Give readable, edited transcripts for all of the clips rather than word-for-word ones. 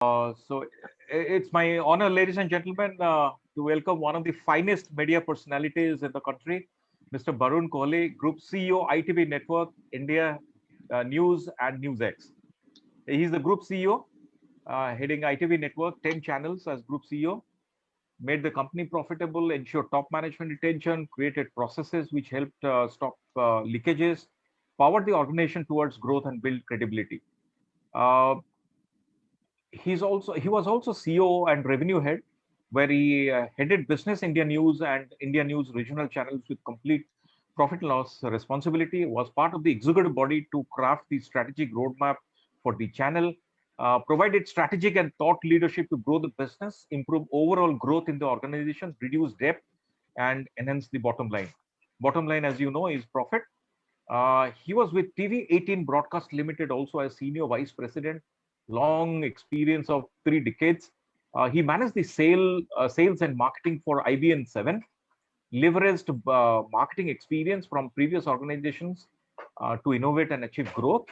It's my honor, ladies and gentlemen, to welcome one of the finest media personalities in the country, Mr. Barun Kohli, Group CEO, ITV Network, India News and NewsX. He's the Group CEO, heading ITV Network, 10 channels as Group CEO, made the company profitable, ensured top management retention, created processes which helped stop leakages, powered the organization towards growth and build credibility. Uh, he was also CEO and revenue head, where he headed Business India News and India News regional channels with complete profit and loss responsibility. Was part of the executive body to craft the strategic roadmap for the channel. Provided strategic and thought leadership to grow the business, improve overall growth in the organization, reduce debt, and enhance the bottom line. Bottom line, as you know, is profit. He was with TV18 Broadcast Limited also as senior vice president, long experience of 3 decades. He managed the sales and marketing for IBM7, leveraged marketing experience from previous organizations to innovate and achieve growth,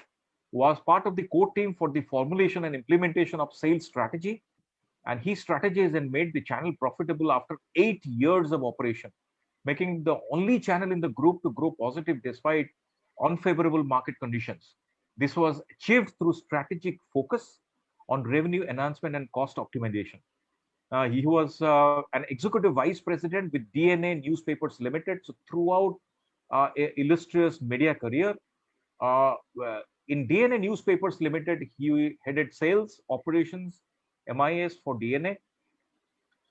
was part of the core team for the formulation and implementation of sales strategy, and he strategized and made the channel profitable after 8 years of operation, making the only channel in the group to grow positive despite unfavorable market conditions. This was achieved through strategic focus on revenue enhancement and cost optimization. He was an executive vice president with DNA Newspapers Limited. So throughout illustrious media career, uh, uh, in DNA Newspapers Limited, he headed sales operations, MIS for DNA,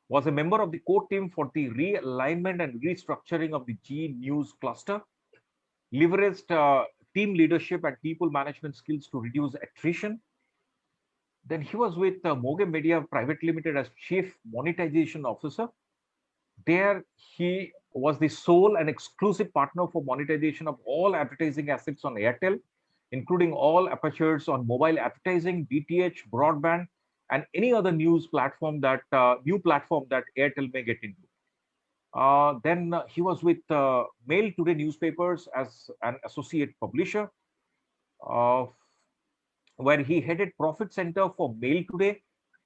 was a member of the core team for the realignment and restructuring of the G News cluster, leveraged team leadership and people management skills to reduce attrition. Then he was with Moge Media Private Limited as Chief Monetization Officer. There, he was the sole and exclusive partner for monetization of all advertising assets on Airtel, including all apertures on mobile advertising, DTH, broadband, and any other news platform that new platform that Airtel may get into. Then he was with Mail Today newspapers as an associate publisher, uh, where he headed Profit Center for Mail Today,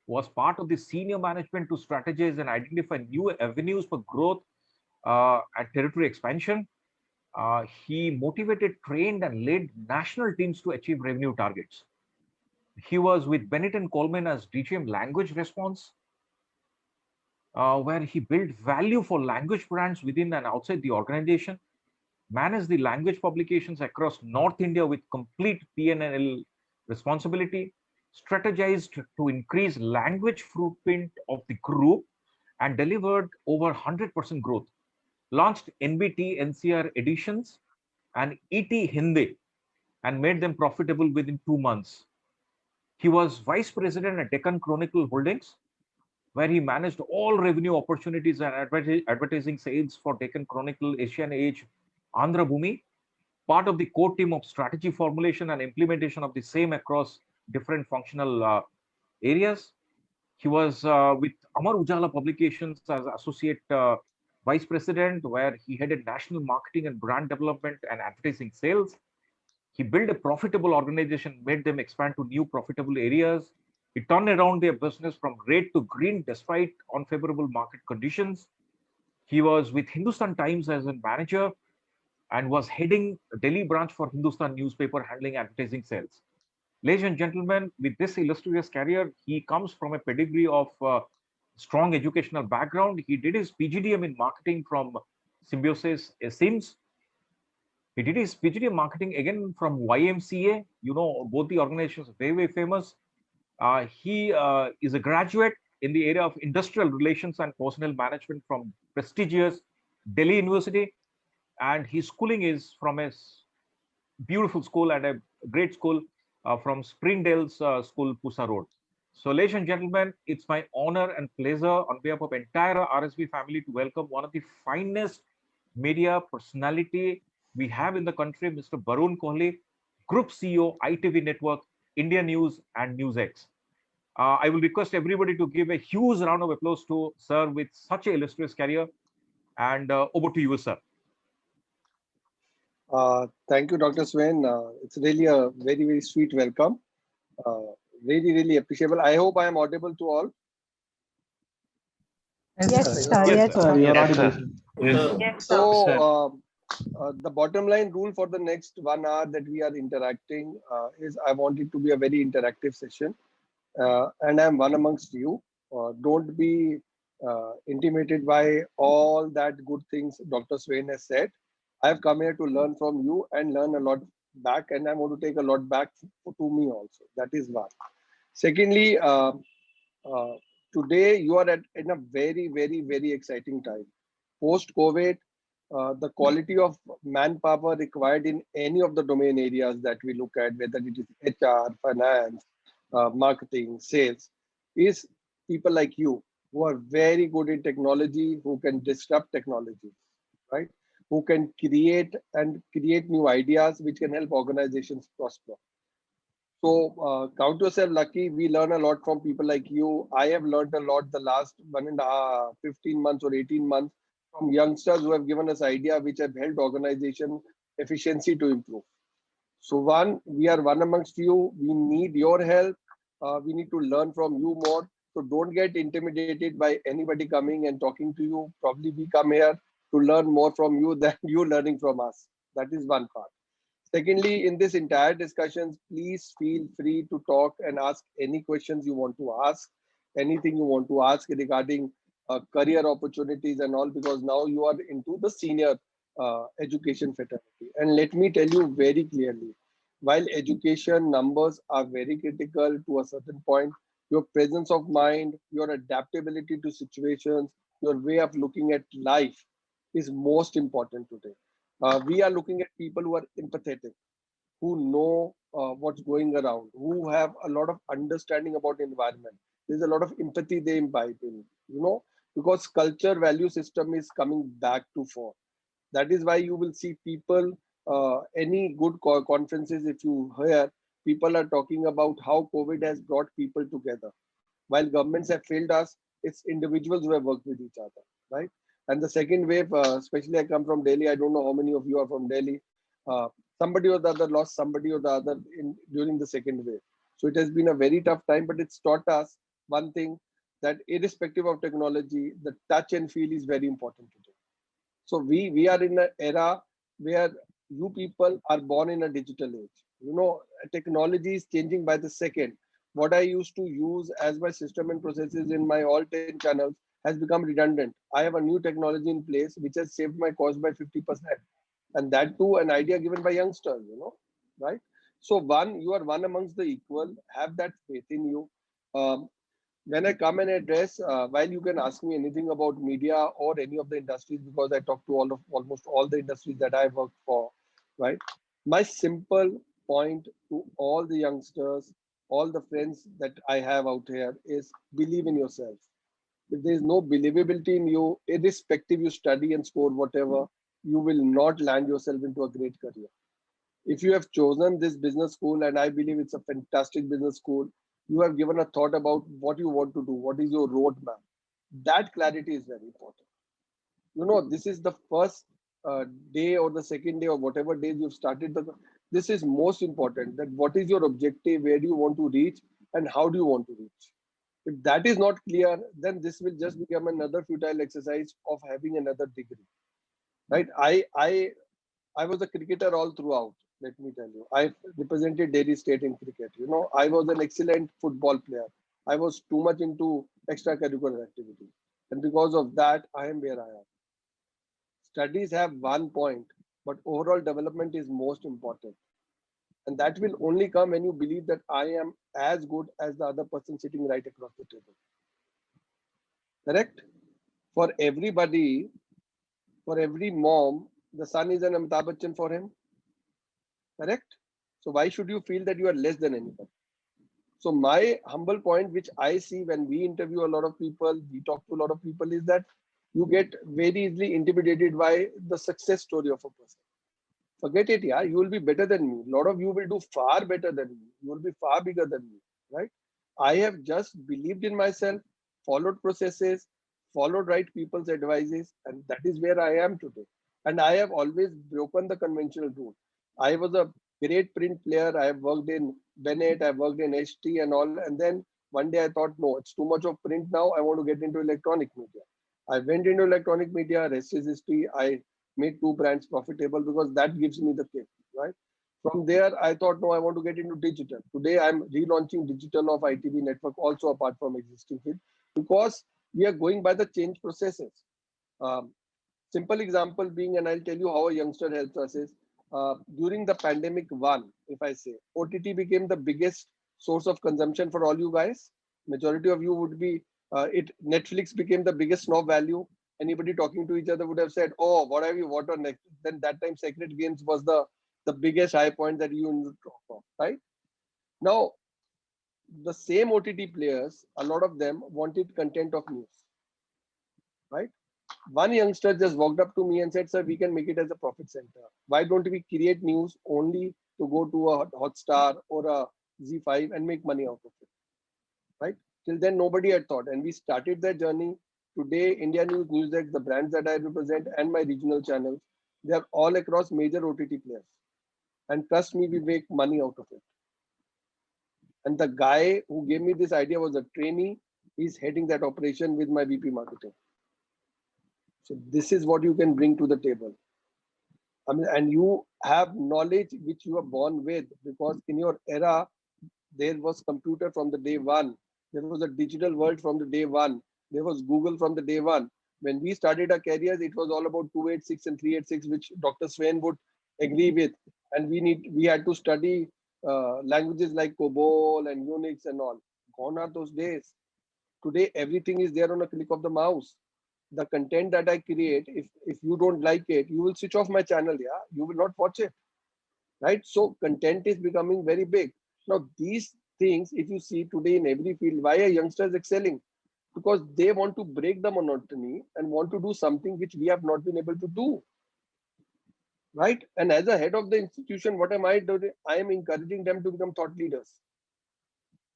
was part of the senior management to strategize and identify new avenues for growth and territory expansion. He motivated, trained, and led national teams to achieve revenue targets. He was with Bennett and Coleman as DGM Language Response, where he built value for language brands within and outside the organization, managed the language publications across North India with complete P&L responsibility, strategized to increase language footprint of the group, and delivered over 100% growth. Launched NBT NCR editions and ET Hindi and made them profitable within 2 months. He was vice president at Deccan Chronicle Holdings, where he managed all revenue opportunities and advertising sales for Deccan Chronicle, Asian Age, Andhra Bhumi, part of the core team of strategy formulation and implementation of the same across different functional areas. He was with Amar Ujala Publications as associate vice president, where he headed national marketing and brand development and advertising sales. He built a profitable organization, made them expand to new profitable areas. He turned around their business from red to green despite unfavorable market conditions. He was with Hindustan Times as a manager and was heading Delhi branch for Hindustan newspaper handling advertising sales. Ladies and gentlemen, with this illustrious career, he comes from a pedigree of strong educational background. He did his PGDM in marketing from Symbiosis Sims. He did his PGDM marketing again from YMCA. You know, both the organizations are very, very famous. He is a graduate in the area of industrial relations and personnel management from prestigious Delhi University. And his schooling is from a beautiful school and a great school from Springdale's School, Pusa Road. So, ladies and gentlemen, it's my honor and pleasure on behalf of entire RSB family to welcome one of the finest media personality we have in the country, Mr. Barun Kohli, Group CEO, ITV Network, India News and NewsX. I will request everybody to give a huge round of applause to Sir with such a illustrious career. And over to you, sir. Thank you, Dr. Sven. It's really a very, very sweet welcome. Uh, Really, really appreciable. I hope I am audible to all. Yes, Yes, sir. Yes, sir. sir. You're Yes, audible, sir. sir. Yes, So, sir. the bottom line rule for the next 1 hour that we are interacting is I want it to be a very interactive session. And I'm one amongst you. Don't be intimidated by all that good things Dr. Swain has said. I've come here to learn from you and learn a lot back, and I want to take a lot back to me also. That is one. Secondly, uh, today you are in a very, very, very exciting time. Post COVID, the quality of manpower required in any of the domain areas that we look at, whether it is HR, finance, marketing, sales, is people like you who are very good in technology, who can disrupt technology, right? Who can create new ideas which can help organizations prosper. So count yourself lucky. We learn a lot from people like you. I have learned a lot the last 15 months or 18 months from youngsters who have given us idea which have helped organization efficiency to improve. So one, we are one amongst you. We need your help. We need to learn from you more. So don't get intimidated by anybody coming and talking to you. Probably we come here to learn more from you than you learning from us. That is one part. Secondly, in this entire discussions, please feel free to talk and ask any questions you want to ask, anything you want to ask regarding career opportunities and all, because now you are into the senior education fraternity. And let me tell you very clearly, while education numbers are very critical to a certain point, your presence of mind, your adaptability to situations, your way of looking at life is most important today. We are looking at people who are empathetic, who know what's going around, who have a lot of understanding about environment. There's a lot of empathy they imbibe in, because culture value system is coming back to fore. That is why you will see people, any good conferences, if you hear, people are talking about how COVID has brought people together. While governments have failed us, it's individuals who have worked with each other, right? And the second wave, especially I come from Delhi, I don't know how many of you are from Delhi. Uh, Somebody or the other lost somebody or the other during the second wave. So it has been a very tough time, but it's taught us one thing, that irrespective of technology, the touch and feel is very important today. So we are in an era where you people are born in a digital age. Technology is changing by the second. What I used to use as my system and processes in my all 10 channels has become redundant. I have a new technology in place which has saved my cost by 50%. And that too an idea given by youngsters, right? So one, you are one amongst the equal. Have that faith in you. Um, when I come and address, while you can ask me anything about media or any of the industries, because I talk to almost all the industries that I work for, right? My simple point to all the youngsters, all the friends that I have out here is believe in yourself. If there is no believability in you, irrespective you study and score whatever, you will not land yourself into a great career. If you have chosen this business school, and I believe it's a fantastic business school, you have given a thought about what you want to do, what is your roadmap. That clarity is very important. This is the first day or the second day or whatever days you've started. This is most important, that what is your objective, where do you want to reach, and how do you want to reach. If that is not clear, then this will just become another futile exercise of having another degree, right? I was a cricketer all throughout. Let me tell you, I represented Delhi State in cricket. I was an excellent football player. I was too much into extracurricular activity, and because of that, I am where I am. Studies have one point, but overall development is most important, and that will only come when you believe that I am as good as the other person sitting right across the table. Correct? For everybody, for every mom, the son is an Amitabh Bachchan for him. Correct? So why should you feel that you are less than anybody? So my humble point, which I see when we interview a lot of people, we talk to a lot of people, is that you get very easily intimidated by the success story of a person. Forget it, yeah. You will be better than me. A lot of you will do far better than me. You will be far bigger than me, right? I have just believed in myself, followed processes, followed right people's advices, and that is where I am today. And I have always broken the conventional rule. I was a great print player. I have worked in Bennett, I worked in HT and all. And then one day I thought, no, it's too much of print now. I want to get into electronic media. I went into electronic media, rest is history. I made 2 brands profitable because that gives me the kick, right? From there, I thought, no, I want to get into digital. Today, I'm relaunching digital of ITV network also apart from existing field because we are going by the change processes. Um, Simple example being, and I'll tell you how a youngster helps us is during the pandemic one, if I say, OTT became the biggest source of consumption for all you guys. Majority of you would be, Netflix became the biggest snob value. Anybody talking to each other would have said, oh, what have you, what on next? Then that time Sacred Games was the biggest high point that you need to talk of, right? Now, the same OTT players, a lot of them wanted content of news, right? One youngster just walked up to me and said, sir, we can make it as a profit center. Why don't we create news only to go to a Hotstar or a Z5 and make money out of it? Right? Till then, nobody had thought. And we started that journey. Today, India News, NewsX, the brands that I represent, and my regional channels, they are all across major OTT players. And trust me, we make money out of it. And the guy who gave me this idea was a trainee. He's heading that operation with my VP marketing. So this is what you can bring to the table. I mean, and you have knowledge which you are born with because in your era, there was computer from the day one. There was a digital world from the day one. There was Google from the day one. When we started our careers, it was all about 286 and 386, which Dr. Swain would agree with. And we had to study languages like COBOL and Unix and all. Gone are those days. Today, everything is there on a click of the mouse. The content that I create, if you don't like it, you will switch off my channel. Yeah, you will not watch it, right? So content is becoming very big. Now these things, if you see today in every field, why are youngsters excelling? Because they want to break the monotony and want to do something which we have not been able to do, right? And as a head of the institution, what am I doing? I am encouraging them to become thought leaders.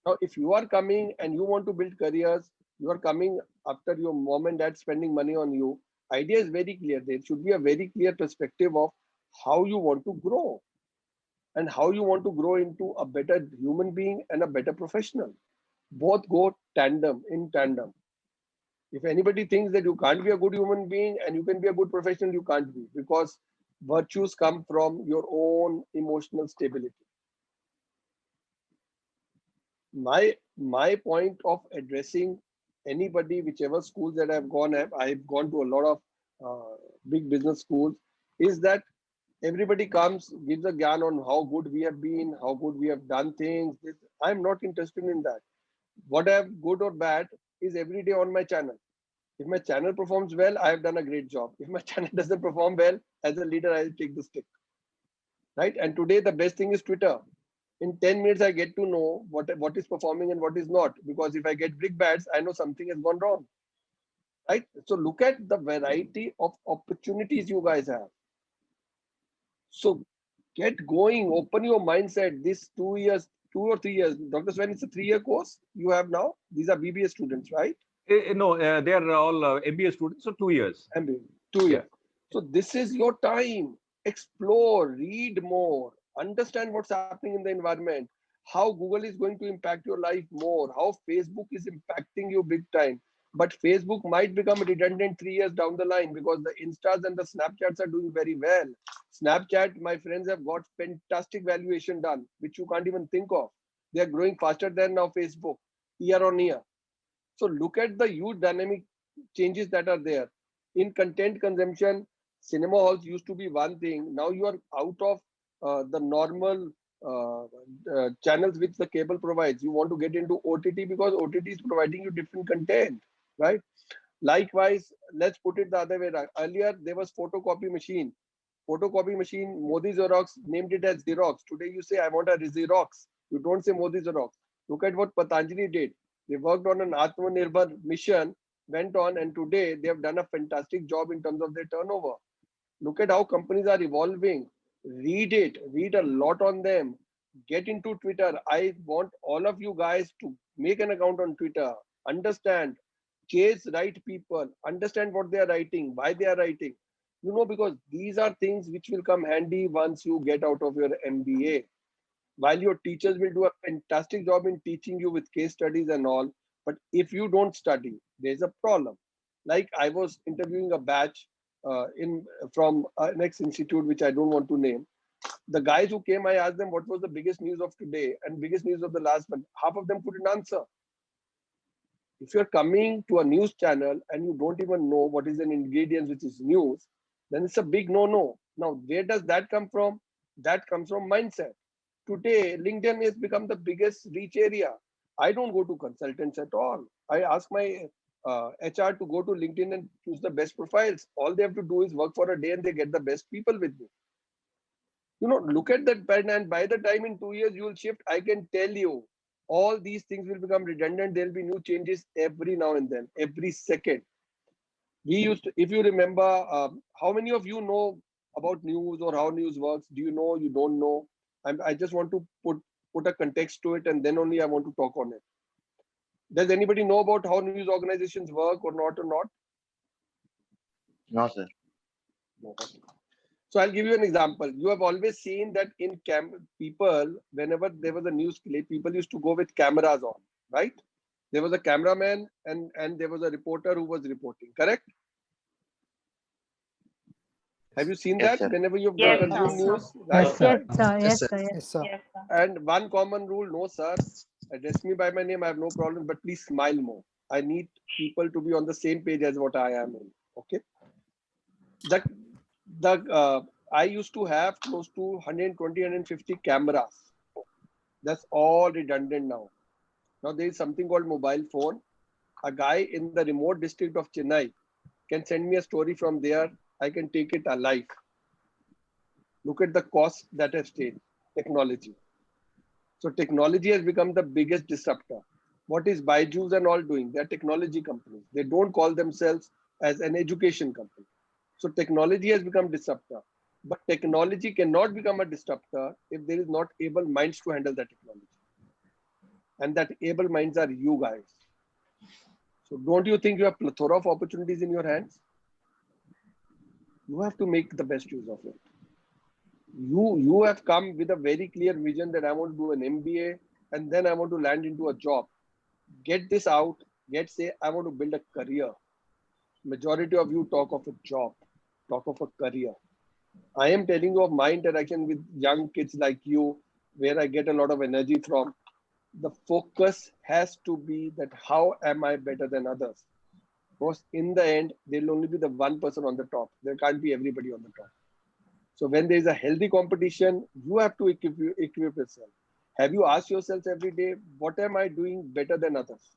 Now, if you are coming and you want to build careers, you are coming after your mom and dad spending money on you. Idea is very clear. There should be a very clear perspective of how you want to grow and how you want to grow into a better human being and a better professional. Both go in tandem. If anybody thinks that you can't be a good human being and you can be a good professional, you can't be because virtues come from your own emotional stability. My point of addressing anybody, whichever schools that I've gone to a lot of big business schools, is that everybody comes, gives a gyan on how good we have been, how good we have done things. I'm not interested in that. What I have good or bad is every day on my channel. If my channel performs well, I have done a great job. If my channel doesn't perform well, as a leader, I'll take the stick. Right? And today the best thing is Twitter. In 10 minutes, I get to know what is performing and what is not. Because if I get big bads, I know something has gone wrong. Right? So look at the variety of opportunities you guys have. So get going, open your mindset. This 2 years, 2 or 3 years. Dr. Swain, it's a 3-year course you have now. These are BBA students, right? No, they are all MBA students, so 2 years. MBA, 2 years. So this is your time. Explore, read more, understand what's happening in the environment, how Google is going to impact your life more, how Facebook is impacting you big time. But Facebook might become redundant 3 years down the line because the Instas and the Snapchats are doing very well. Snapchat, my friends have got fantastic valuation done, which you can't even think of. They are growing faster than now Facebook year on year. So look at the huge dynamic changes that are there. In content consumption, cinema halls used to be one thing. Now you are out of the normal channels which the cable provides. You want to get into OTT because OTT is providing you different content, right? Likewise, let's put it the other way around. Earlier, there was photocopy machine. Photocopy machine, Modi Xerox named it as Xerox. Today you say, I want a Xerox. You don't say Modi Xerox. Look at what Patanjali did. They worked on an Atmanirbhar mission, went on, and today they have done a fantastic job in terms of their turnover. Look at how companies are evolving. Read it, read a lot on them. Get into Twitter. I want all of you guys to make an account on Twitter. Understand, chase right people, understand what they are writing, why they are writing. Because these are things which will come handy once you get out of your MBA. While your teachers will do a fantastic job in teaching you with case studies and all, but if you don't study, there's a problem. Like I was interviewing a batch in from next institute, which I don't want to name. The guys who came, I asked them what was the biggest news of today and biggest news of the last month. Half of them couldn't answer. If you're coming to a news channel and you don't even know what is an ingredient which is news, then it's a big no-no. Now, where does that come from? That comes from mindset. Today, LinkedIn has become the biggest reach area. I don't go to consultants at all. I ask my HR to go to LinkedIn and choose the best profiles. All they have to do is work for a day and they get the best people with me. Look at that pen, and by the time in 2 years you will shift, I can tell you all these things will become redundant. There'll be new changes every now and then, every second. We used to, if you remember, how many of you know about news or how news works? Do you know? You don't know? I just want to put a context to it, and then only I want to talk on it. Does anybody know about how news organizations work or not or not? No, sir. No. So I'll give you an example. You have always seen that in people, whenever there was a news clip, people used to go with cameras on, right? There was a cameraman and there was a reporter who was reporting, correct? Have you seen Yes, that sir. whenever you've Yes, consumed sir. news? Right? Yes, sir. Yes, sir. Yes, Yes, sir. sir. Yes, sir. Yes, sir. And one common rule, no, sir, address me by my name, I have no problem, but please smile more. I need people to be on the same page as what I am in. Okay. I used to have close to 120, 150 cameras. That's all redundant now. Now there is something called mobile phone. A guy in the remote district of Chennai can send me a story from there. I can take it alive. Look at the cost that has stayed. Technology. So technology has become the biggest disruptor. What is Byju's and all doing? They're technology companies. They don't call themselves as an education company. So technology has become disruptor. But technology cannot become a disruptor if there is not able minds to handle that technology. And that able minds are you guys. So don't you think you have plethora of opportunities in your hands? You have to make the best use of it. You have come with a very clear vision that I want to do an MBA and then I want to land into a job. Get this out. Say I want to build a career. Majority of you talk of a job, talk of a career. I am telling you of my interaction with young kids like you, where I get a lot of energy from. The focus has to be that how am I better than others? Because in the end, there will only be the one person on the top. There can't be everybody on the top. So when there is a healthy competition, you have to equip yourself. Have you asked yourself every day, what am I doing better than others?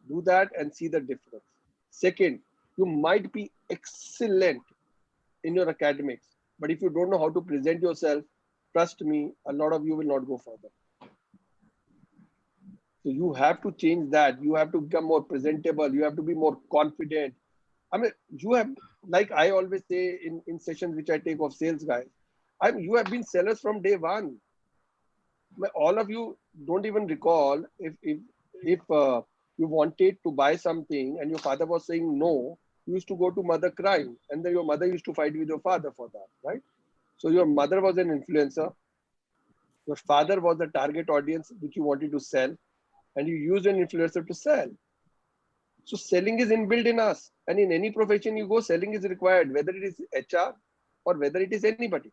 Do that and see the difference. Second, you might be excellent in your academics, but if you don't know how to present yourself, trust me, a lot of you will not go further. So you have to change that. You have to become more presentable. You have to be more confident. I mean, you have, like I always say in sessions which I take of sales guys, you have been sellers from day one. All of you don't even recall if you wanted to buy something and your father was saying no, you used to go to mother crying, and then your mother used to fight with your father for that, right? So your mother was an influencer. Your father was the target audience which you wanted to sell, and you used an influencer to sell. So selling is inbuilt in us, and in any profession you go, selling is required, whether it is HR or whether it is anybody.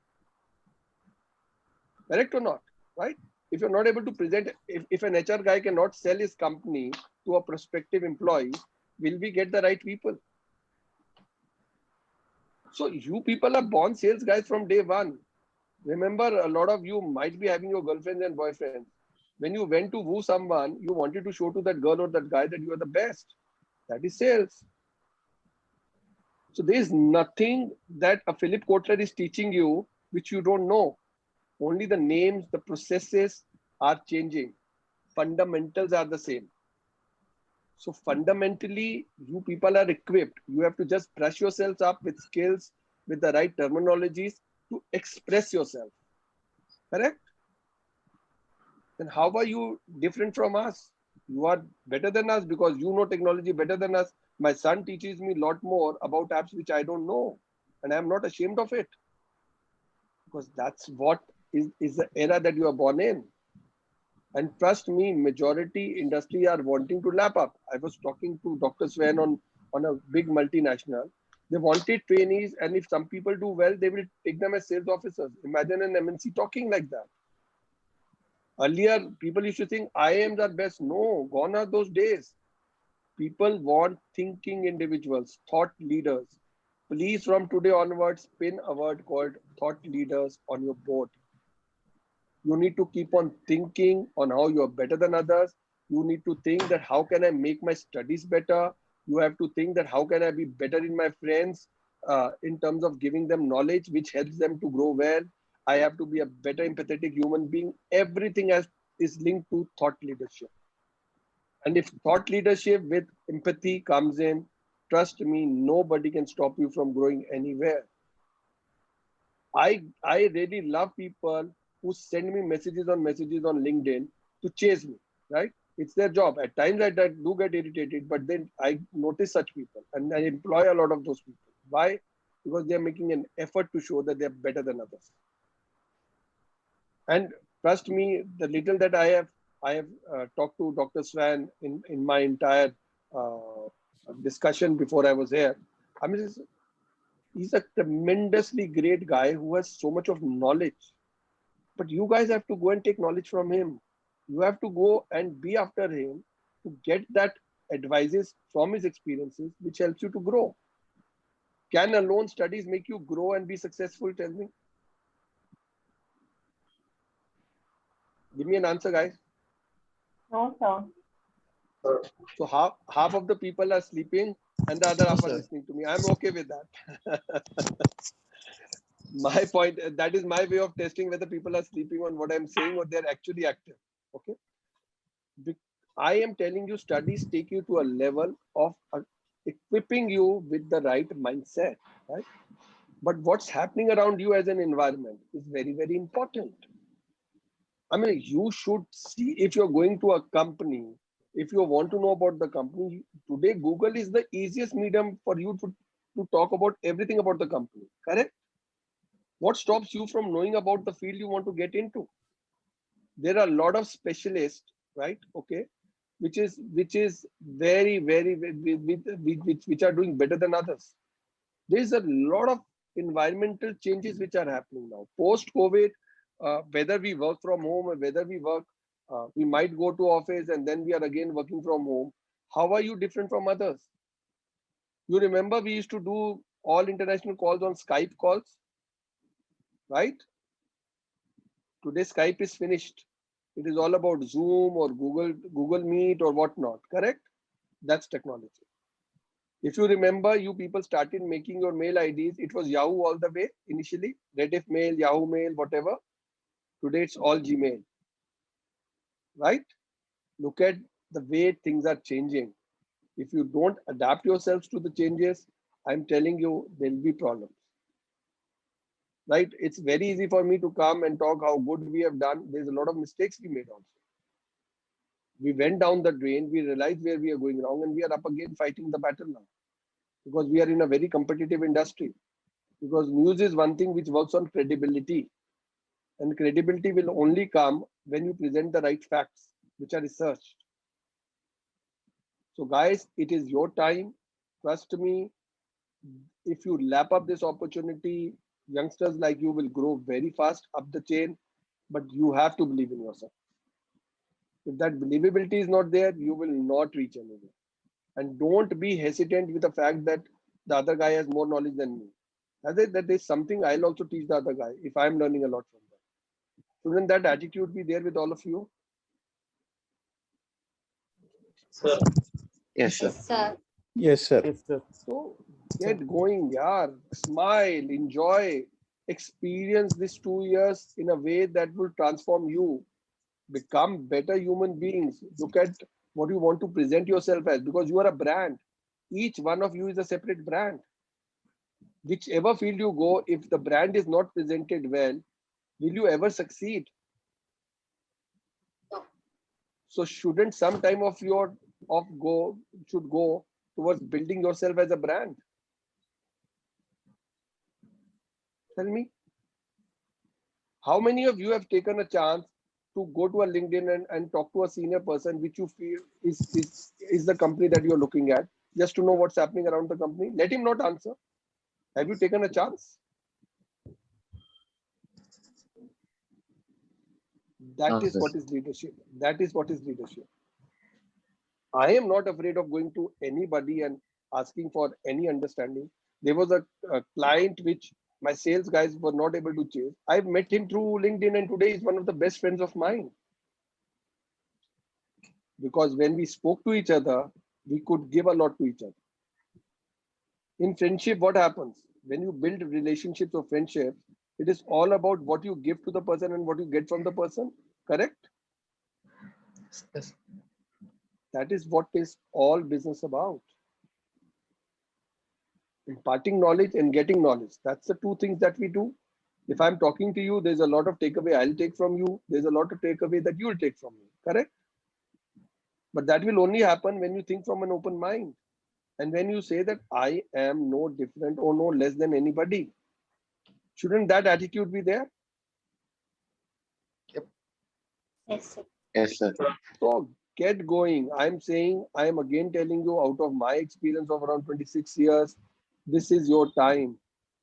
Correct or not, right? If you're not able to present, if an HR guy cannot sell his company to a prospective employee, will we get the right people? So you people are born sales guys from day one. Remember, a lot of you might be having your girlfriends and boyfriends. When you went to woo someone, you wanted to show to that girl or that guy that you are the best. That is sales. So there is nothing that a Philip Kotler is teaching you which you don't know. Only the names, the processes are changing. Fundamentals are the same. So fundamentally, you people are equipped. You have to just brush yourselves up with skills, with the right terminologies to express yourself. Correct? Then how are you different from us? You are better than us because you know technology better than us. My son teaches me a lot more about apps which I don't know. And I'm not ashamed of it. Because that's what is the era that you are born in. And trust me, majority industry are wanting to lap up. I was talking to Dr. Sven on a big multinational. They wanted trainees, and if some people do well, they will take them as sales officers. Imagine an MNC talking like that. Earlier, people used to think IIMs are best. No, gone are those days. People want thinking individuals, thought leaders. Please, from today onwards, pin a word called thought leaders on your board. You need to keep on thinking on how you are better than others. You need to think that how can I make my studies better? You have to think that how can I be better in my friends in terms of giving them knowledge, which helps them to grow well. I have to be a better empathetic human being. Everything is linked to thought leadership. And if thought leadership with empathy comes in, trust me, nobody can stop you from growing anywhere. I really love people who send me messages on LinkedIn to chase me, right? It's their job. At times I do get irritated, but then I notice such people and I employ a lot of those people. Why? Because they're making an effort to show that they're better than others. And trust me, the little that I have talked to Dr. Swan in my entire discussion before I was here. I mean, he's a tremendously great guy who has so much of knowledge. But you guys have to go and take knowledge from him. You have to go and be after him to get that advices from his experiences, which helps you to grow. Can alone studies make you grow and be successful? Tell me. Give me an answer, guys. No, sir. So half of the people are sleeping and the other No, half are sir. listening to me. I'm okay with that. My point, that is my way of testing whether people are sleeping on what I'm saying or they're actually active. Okay. I am telling you, studies take you to a level of equipping you with the right mindset, right? But what's happening around you as an environment is very, very important. I mean, you should see if you're going to a company, if you want to know about the company, today Google is the easiest medium for you to talk about everything about the company, correct? What stops you from knowing about the field you want to get into? There are a lot of specialists, right? Okay, which is very, very, which are doing better than others. There's a lot of environmental changes which are happening now. Post-COVID, whether we work from home or whether we might go to office and then we are again working from home. How are you different from others? You remember we used to do all international calls on Skype calls, right? Today Skype is finished. It is all about Zoom or Google Meet or whatnot, correct? That's technology. If you remember, you people started making your mail IDs. It was Yahoo all the way initially, Rediff Mail, Yahoo Mail, whatever. Today it's all Gmail, right? Look at the way things are changing. If you don't adapt yourselves to the changes, I'm telling you, there'll be problems. Right? It's very easy for me to come and talk how good we have done. There's a lot of mistakes we made also. We went down the drain, we realized where we are going wrong, and we are up again fighting the battle now. Because we are in a very competitive industry. Because news is one thing which works on credibility. And credibility will only come when you present the right facts, which are researched. So guys, it is your time. Trust me, if you lap up this opportunity, youngsters like you will grow very fast up the chain, but you have to believe in yourself. If that believability is not there, you will not reach anywhere. And don't be hesitant with the fact that the other guy has more knowledge than me. That is something I'll also teach the other guy if I'm learning a lot from them. Shouldn't that attitude be there with all of you? Sir. Yes, sir. Sir. Yes, sir. Yes, sir. So get going, yaar. Smile, enjoy, experience these 2 years in a way that will transform you. Become better human beings. Look at what you want to present yourself as, because you are a brand. Each one of you is a separate brand. Whichever field you go, if the brand is not presented well, will you ever succeed? So shouldn't some time of your should go towards building yourself as a brand? Tell me. How many of you have taken a chance to go to a LinkedIn and talk to a senior person which you feel is the company that you're looking at, just to know what's happening around the company? Let him not answer. Have you taken a chance? That No, is sir. what is leadership. That is what is leadership. I am not afraid of going to anybody and asking for any understanding. There was a client which my sales guys were not able to chase. I've met him through LinkedIn, and today he's one of the best friends of mine. Because when we spoke to each other, we could give a lot to each other. In friendship, what happens? When you build relationships or friendships, it is all about what you give to the person and what you get from the person. Correct? Yes. That is what is all business about. Imparting knowledge and getting knowledge. That's the two things that we do. If I'm talking to you, there's a lot of takeaway I'll take from you. There's a lot of takeaway that you'll take from me. Correct? But that will only happen when you think from an open mind. And when you say that I am no different or no less than anybody, shouldn't that attitude be there? Yes, sir. Yes, sir. So get going. I'm saying, I am again telling you out of my experience of around 26 years, this is your time.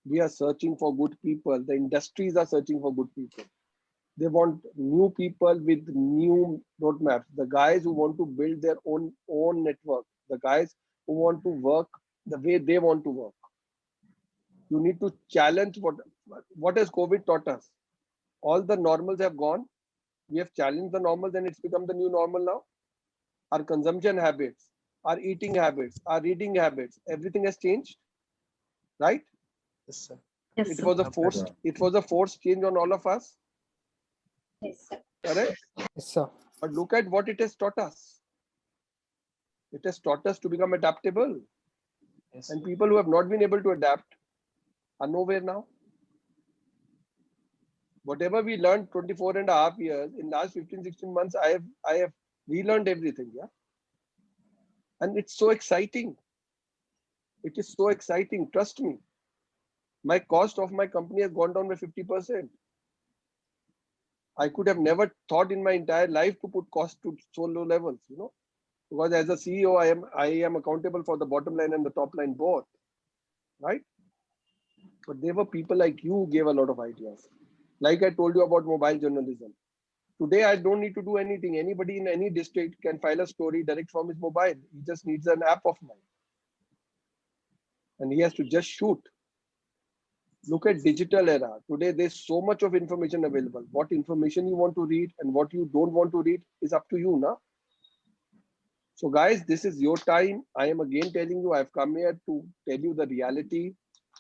We are searching for good people. The industries are searching for good people. They want new people with new roadmaps. The guys who want to build their own network. The guys who want to work the way they want to work. You need to challenge what has COVID taught us. All the normals have gone. We have challenged the normals and it's become the new normal now. Our consumption habits, our eating habits, our reading habits, everything has changed, right? Yes, sir. Yes, It sir. was a forced change on all of us, Yes, sir. correct? Yes, sir. But look at what it has taught us. It has taught us to become adaptable. Yes. And people who have not been able to adapt are nowhere now. Whatever we learned 24 and a half years, in last 15, 16 months, I have relearned everything. Yeah. And it's so exciting. It is so exciting. Trust me. My cost of my company has gone down by 50%. I could have never thought in my entire life to put cost to so low levels, because as a CEO, I am accountable for the bottom line and the top line both, right? But there were people like you who gave a lot of ideas. Like I told you about mobile journalism. Today, I don't need to do anything. Anybody in any district can file a story direct from his mobile. He just needs an app of mine. And he has to just shoot. Look at digital era. Today, there's so much of information available. What information you want to read and what you don't want to read is up to you now. So guys, this is your time. I am again telling you, I've come here to tell you the reality.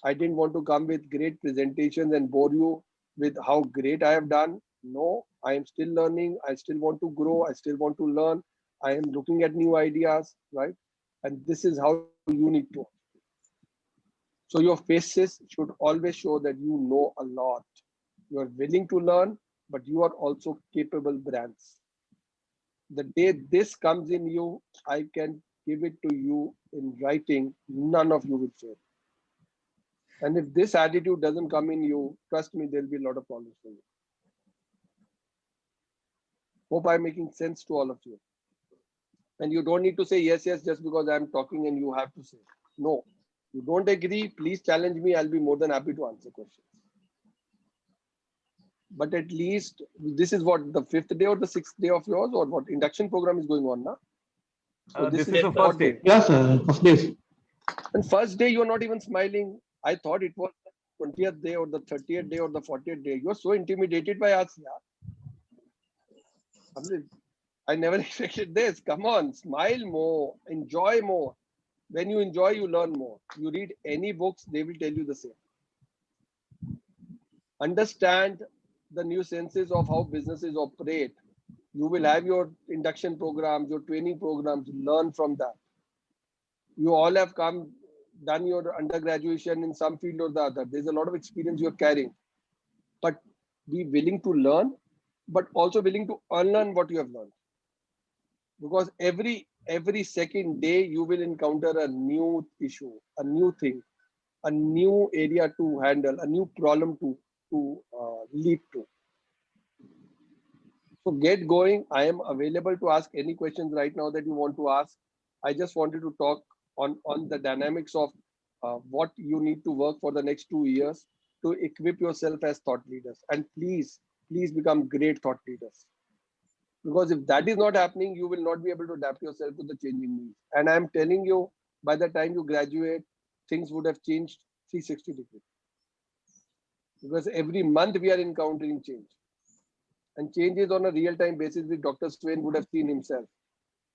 I didn't want to come with great presentations and bore you with how great I have done. No, I am still learning. I still want to grow. I still want to learn. I am looking at new ideas, right? And this is how you need to. So your faces should always show that you know a lot. You are willing to learn, but you are also capable brands. The day this comes in you, I can give it to you in writing. None of you will fail. And if this attitude doesn't come in you, trust me, there'll be a lot of problems for you. Hope I'm making sense to all of you. And you don't need to say yes, yes, just because I'm talking and you have to say. No, you don't agree, please challenge me. I'll be more than happy to answer questions. But at least this is what, the 5th day or the 6th day of yours, or what induction program is going on now? So This is the the first day. Yes, sir. First day. And first day, you're not even smiling. I thought it was the 20th day or the 30th day or the 40th day. You're so intimidated by us. Yeah. I never expected this. Come on, smile more, enjoy more. When you enjoy, you learn more. You read any books, they will tell you the same. Understand the nuances of how businesses operate. You will have your induction programs, your training programs, learn from that. You all have done your undergraduation in some field or the other. There's a lot of experience you're carrying. But be willing to learn, but also willing to unlearn what you have learned. Because every second day you will encounter a new issue, a new thing, a new area to handle, a new problem to lead to. So get going. I am available to ask any questions right now that you want to ask. I just wanted to talk on the dynamics of what you need to work for the next 2 years to equip yourself as thought leaders. And please, please become great thought leaders. Because if that is not happening, you will not be able to adapt yourself to the changing needs. And I'm telling you, by the time you graduate, things would have changed 360 degrees. Because every month we are encountering change. And change is on a real-time basis, which Dr. Swain would have seen himself.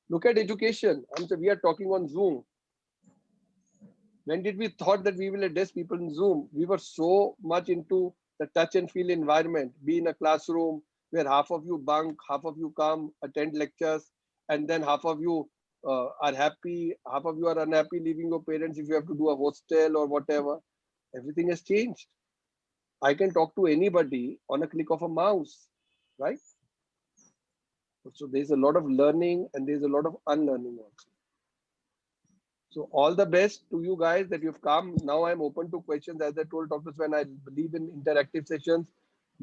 Look at education. We are talking on Zoom. When did we thought that we will address people in Zoom? We were so much into the touch and feel environment, be in a classroom where half of you bunk, half of you come, attend lectures, and then half of you are happy, half of you are unhappy leaving your parents if you have to do a hostel or whatever. Everything has changed. I can talk to anybody on a click of a mouse, right? So there's a lot of learning and there's a lot of unlearning also. So all the best to you guys that you've come. Now I'm open to questions. As I told Dr. Swain, I believe in interactive sessions.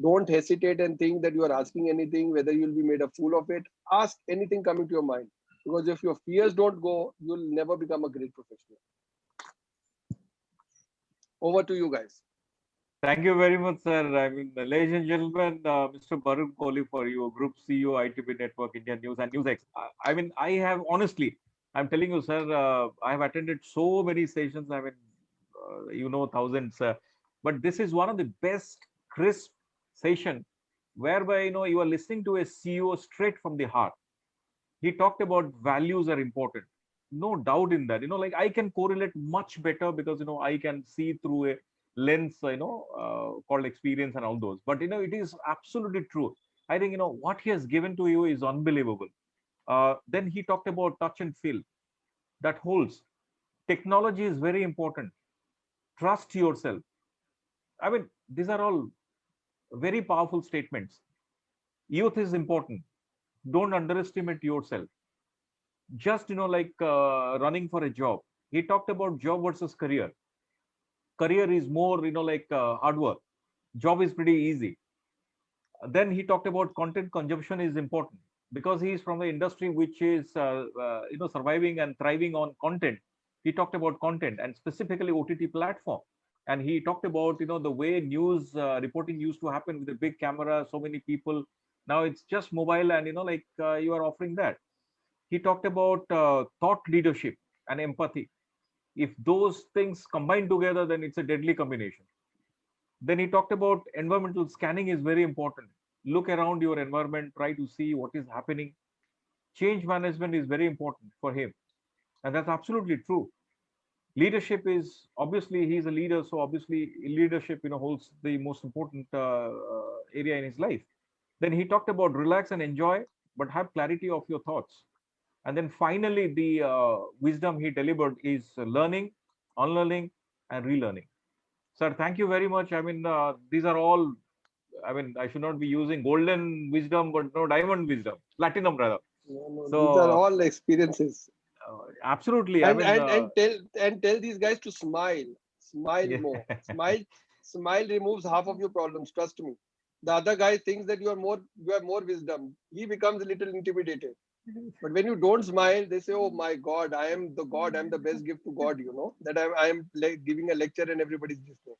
Don't hesitate and think that you are asking anything, whether you'll be made a fool of it. Ask anything coming to your mind. Because if your fears don't go, you'll never become a great professional. Over to you guys. Thank you very much, sir. I mean, ladies and gentlemen, Mr. Barun Kohli for you, Group CEO, ITB Network, Indian News and NewsX. I mean, I have honestly, I'm telling you, sir, I have attended so many sessions. I mean, thousands. But this is one of the best crisp session whereby, you are listening to a CEO straight from the heart. He talked about values are important. No doubt in that. Like I can correlate much better because, I can see through a lens, called experience and all those. But, it is absolutely true. I think, what he has given to you is unbelievable. Then he talked about touch and feel. That holds. Technology is very important. Trust yourself. I mean, these are all very powerful statements. Youth is important. Don't underestimate yourself. Just, like running for a job. He talked about job versus career. Career is more, like hard work. Job is pretty easy. Then he talked about content consumption is important because he is from the industry which is, surviving and thriving on content. He talked about content and specifically OTT platform. And he talked about, the way news reporting used to happen with a big camera, so many people. Now it's just mobile and, like you are offering that. He talked about thought leadership and empathy. If those things combine together, then it's a deadly combination. Then he talked about environmental scanning is very important. Look around your environment, try to see what is happening. Change management is very important for him. And that's absolutely true. Leadership is obviously he's a leader, so obviously leadership holds the most important area in his life. Then he talked about relax and enjoy, but have clarity of your thoughts. And then finally, the wisdom he delivered is learning, unlearning, and relearning. Sir, thank you very much. I mean, these are all. I mean, I should not be using golden wisdom, but no diamond wisdom, platinum rather. No, So these are all experiences. Absolutely. And, I mean, tell these guys to smile. Smile yeah. more. Smile removes half of your problems. Trust me. The other guy thinks that you have more wisdom. He becomes a little intimidated. But when you don't smile, they say, "Oh my God, I am the God. I'm the best gift to God." That I am like giving a lecture and everybody's listening.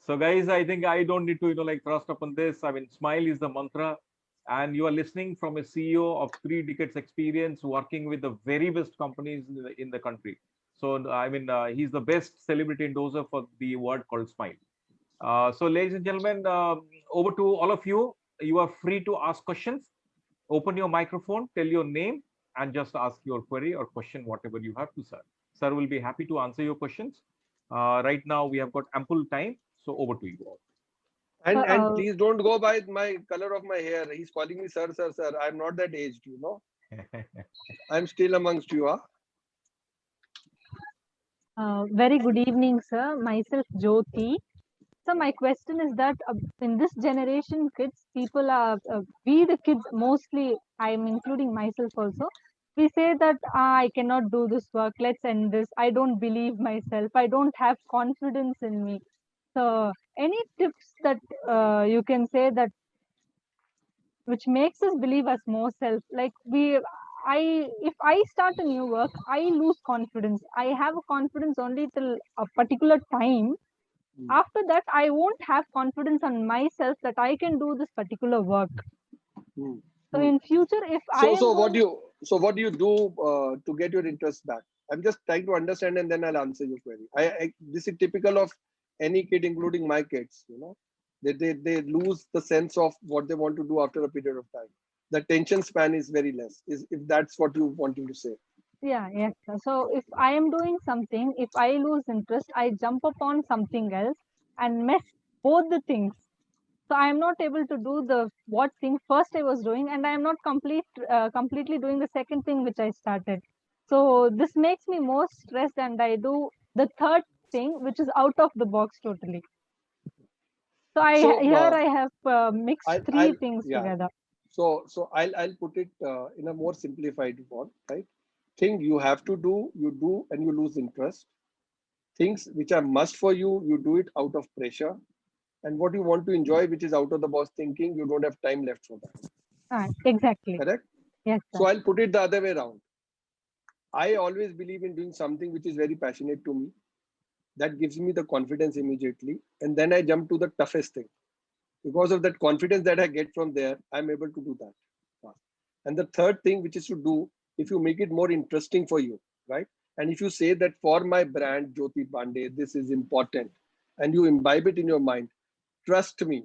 So guys, I think I don't need to, like trust upon this. I mean, smile is the mantra. And you are listening from a CEO of 3 decades experience working with the very best companies in the country. So, I mean, he's the best celebrity endorser for the word called smile. So ladies and gentlemen, over to all of you. You are free to ask questions. Open your microphone, tell your name, and just ask your query or question, whatever you have to, sir. Sir will be happy to answer your questions. Right now, we have got ample time. So over to you all. And please don't go by my color of my hair. He's calling me sir, sir, sir. I'm not that aged, I'm still amongst you, huh? Very good evening, sir. Myself, Jyoti. So my question is that in this generation, people are, we the kids mostly, I'm including myself also, we say that I cannot do this work, let's end this, I don't believe myself, I don't have confidence in me. So any tips that you can say that which makes us believe us more self. Like if I start a new work, I lose confidence. I have a confidence only till a particular time. After that, I won't have confidence on myself that I can do this particular work. Hmm. So in future, if I am What do you do to get your interest back? I'm just trying to understand, and then I'll answer your query. This is typical of any kid, including my kids. You know, they lose the sense of what they want to do after a period of time. The attention span is very less. If that's what you wanting to say. yeah, yes. So if I am doing something, if I lose interest, I jump upon something else and mess both the things. So I am not able to do the what thing first I was doing, and I am not completely doing the second thing which I started. So this makes me more stressed, and I do the third thing which is out of the box totally. So So here I have mixed three I'll things yeah. together. So I'll put it in a more simplified form, right? Thing you have to do, you do, and you lose interest. Things which are must for you, you do it out of pressure. And what you want to enjoy, which is out of the box thinking, you don't have time left for that. Exactly. Correct? Yes, sir. So I'll put it the other way around. I always believe in doing something which is very passionate to me. That gives me the confidence immediately. And then I jump to the toughest thing. Because of that confidence that I get from there, I'm able to do that fast. And the third thing, which is to do, if you make it more interesting for you, right? And if you say that for my brand, Jyoti Pandey, this is important, and you imbibe it in your mind, trust me,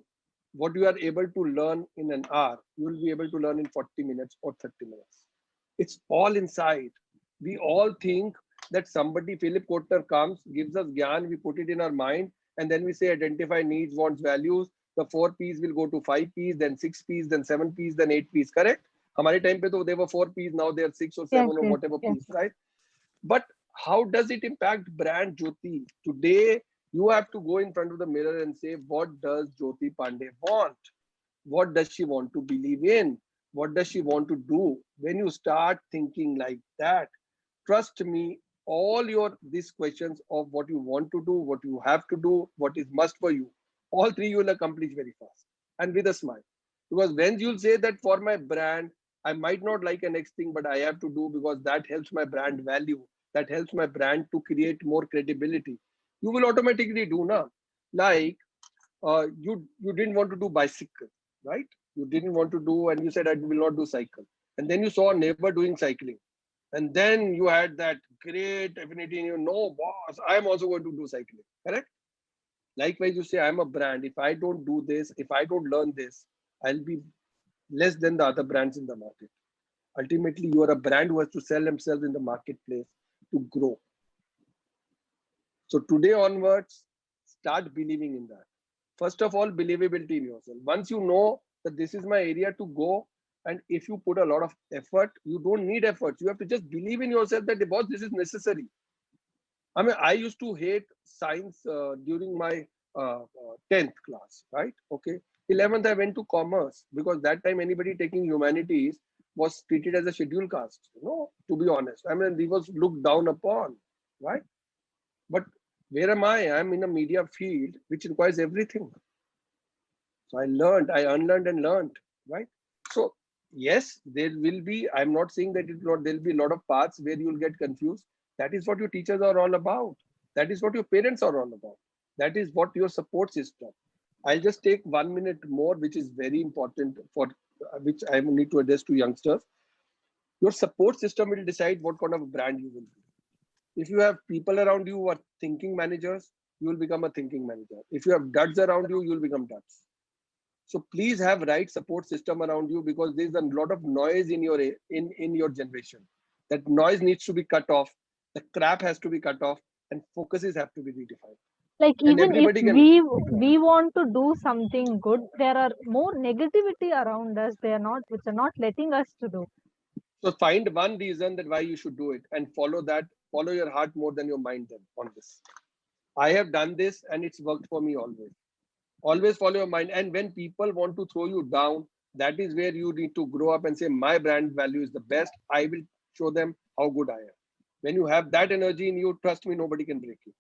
what you are able to learn in an hour, you will be able to learn in 40 minutes or 30 minutes. It's all inside. We all think that somebody, Philip Kotler comes, gives us gyan, we put it in our mind, and then we say identify needs, wants, values. The 4 P's will go to 5 P's, then 6 P's, then 7 P's, then 8 P's. Correct? हमारे time पे तो they were 4 P's, now they are 6 or 7 or whatever P's, right? But how does it impact brand Jyoti? Today, you have to go in front of the mirror and say, what does Jyoti Pandey want? What does she want to believe in? What does she want to do? When you start thinking like that, trust me, all your these questions of what you want to do, what you have to do, what is must for you, all three you will accomplish very fast and with a smile. Because when you'll say that for my brand, I might not like a next thing, but I have to do because that helps my brand value, that helps my brand to create more credibility. You will automatically do now. Like you didn't want to do bicycle, right? You didn't want to do, and you said I will not do cycle. And then you saw a neighbor doing cycling. And then you had that great affinity in you, no, boss, I'm also going to do cycling. Correct? Likewise, you say, I'm a brand. If I don't do this, if I don't learn this, I'll be less than the other brands in the market. Ultimately, you are a brand who has to sell themselves in the marketplace to grow. So today onwards, start believing in that. First of all, believability in yourself. Once you know that this is my area to go, and if you put a lot of effort, you don't need efforts. You have to just believe in yourself that, boss, this is necessary. I mean, I used to hate science during my 10th class, right? Okay. 11th, I went to commerce because that time anybody taking humanities was treated as a scheduled caste, you know, to be honest. I mean, he was looked down upon, right? But where am I? I'm in a media field which requires everything. So I learned, I unlearned and learned, right? So yes, there will be, I'm not saying that it not, there'll be a lot of paths where you'll get confused. That is what your teachers are all about. That is what your parents are all about. That is what your support system. I'll just take 1 minute more, which is very important for which I need to address to youngsters. Your support system will decide what kind of a brand you will be. If you have people around you who are thinking managers, you will become a thinking manager. If you have duds around you, you will become duds. So please have right support system around you because there's a lot of noise in your generation. That noise needs to be cut off. The crap has to be cut off, and focuses have to be redefined. Like And even if everybody can. we want to do something good, there are more negativity around us. They are not, which are not letting us to do. So find one reason that why you should do it and follow that. Follow your heart more than your mind then on this. I have done this and it's worked for me always. Always follow your mind. And when people want to throw you down, that is where you need to grow up and say, my brand value is the best. I will show them how good I am. When you have that energy in you, trust me, nobody can break you.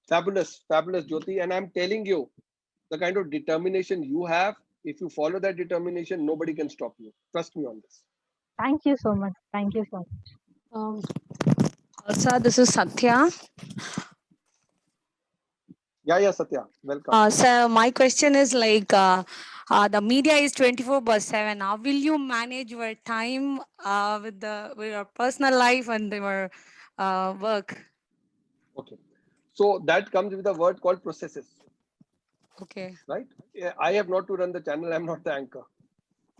Fabulous, fabulous, Jyoti. And I'm telling you, the kind of determination you have, If you follow that determination, nobody can stop you. Trust me on this. Thank you so much. Thank you so much. Sir, this is Satya. Yeah, Satya, welcome. Sir, my question is like, the media is 24/7. How will you manage your time with your personal life and your work? Okay. So that comes with a word called processes, Okay. right? I have not to run the channel. I'm not the anchor.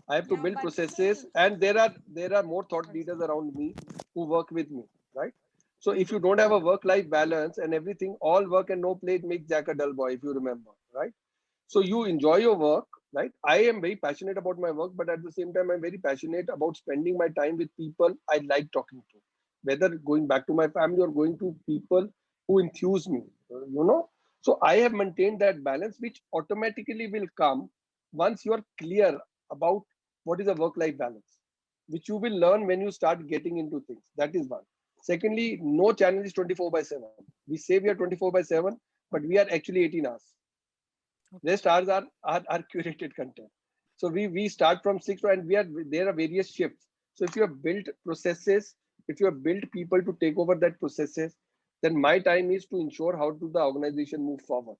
I have to Yeah, build but processes, still- and there are more thought leaders around me who work with me, right? So if you don't have a work-life balance and everything, all work and no play makes Jack a dull boy, if you remember, right? So you enjoy your work, right? I am very passionate about my work, but at the same time, I'm very passionate about spending my time with people I like talking to, whether going back to my family or going to people who enthuse me, you know. So I have maintained that balance, which automatically will come once you are clear about what is a work-life balance, which you will learn when you start getting into things. That is one. Secondly, no channel is 24/7. We say we are 24/7, but we are actually 18 hours. Rest hours are curated content. So we start from 6 and there are various shifts. So if you have built processes, if you have built people to take over that processes, then my time is to ensure how to the organization move forward.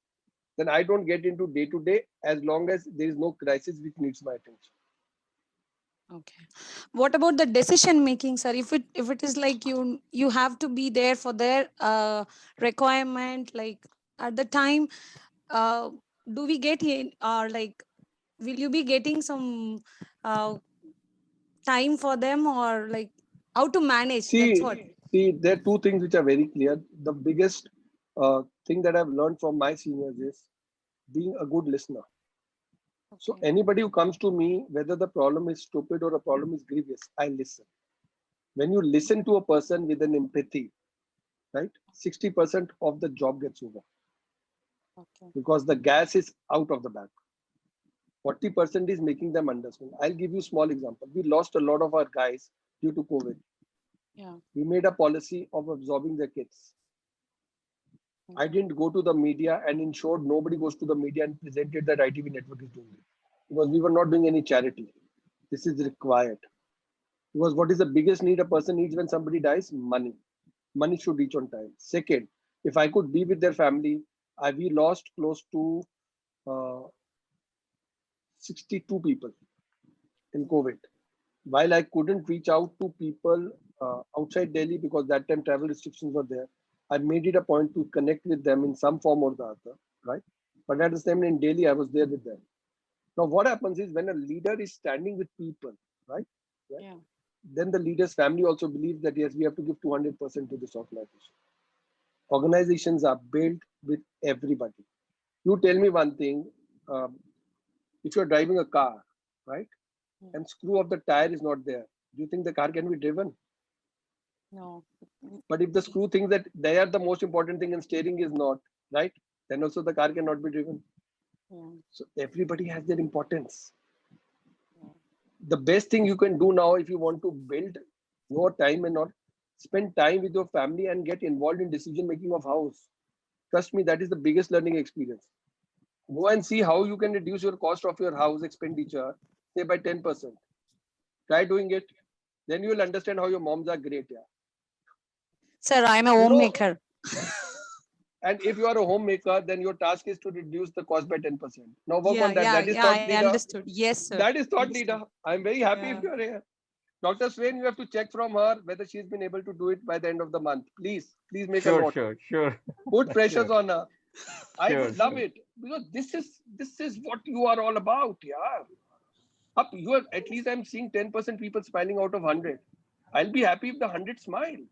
Then I don't get into day to day as long as there is no crisis which needs my attention. Okay. What about the decision making, sir? If it is like you have to be there for their requirement, like at the time, uh, do we get in, or like will you be getting some uh, time for them, or like how to manage? That's what. See, there are two things which are very clear. The biggest thing that I've learned from my seniors is being a good listener. So Okay. anybody who comes to me, whether the problem is stupid or a problem is grievous, I listen. When you listen to a person with an empathy, right, 60% of the job gets over Okay. because the gas is out of the bag. 40% is making them understand. I'll give you a small example. We lost a lot of our guys due to COVID. Yeah. We made a policy of absorbing their kids. I didn't go to the media and ensured nobody goes to the media and presented that ITV network is doing it, because we were not doing any charity. This is required. Because what is the biggest need a person needs when somebody dies? Money. Money should reach on time. Second, if I could be with their family, we lost close to uh, 62 people in COVID. While I couldn't reach out to people outside Delhi because that time travel restrictions were there, I made it a point to connect with them in some form or the other, right? But at the same time in Delhi, I was there with them. Now, what happens is when a leader is standing with people, right? Yeah. Then the leader's family also believes that yes, we have to give 200% to this organization. Organizations are built with everybody. You tell me one thing: if you're driving a car, right, and screw of the tire is not there, do you think the car can be driven? No. But if the screw thinks that they are the most important thing and steering is not, right, then also the car cannot be driven. Yeah. So everybody has their importance. The best thing you can do now if you want to build your time and not spend time with your family and get involved in decision making of house. Trust me, that is the biggest learning experience. Go and see how you can reduce your cost of your house expenditure, say by 10%. Try doing it. Then you will understand how your moms are great. Yeah. Sir, I'm a You know, homemaker. and if you are a homemaker, then your task is to reduce the cost by 10%. Now work Yeah, on that. yeah, That is yeah. thought I leader. understood. Yes, sir. That is thought Understood. leader. I'm very happy Yeah. if you are here. Dr. Swain, you have to check from her whether she's been able to do it by the end of the month. Please make a Sure, note. sure. Put pressures Sure. on her. I would love Sure. it because this is what you are all about. Yeah. Up, you are at least I'm seeing 10% people smiling out of 100. I'll be happy if the 100 smile.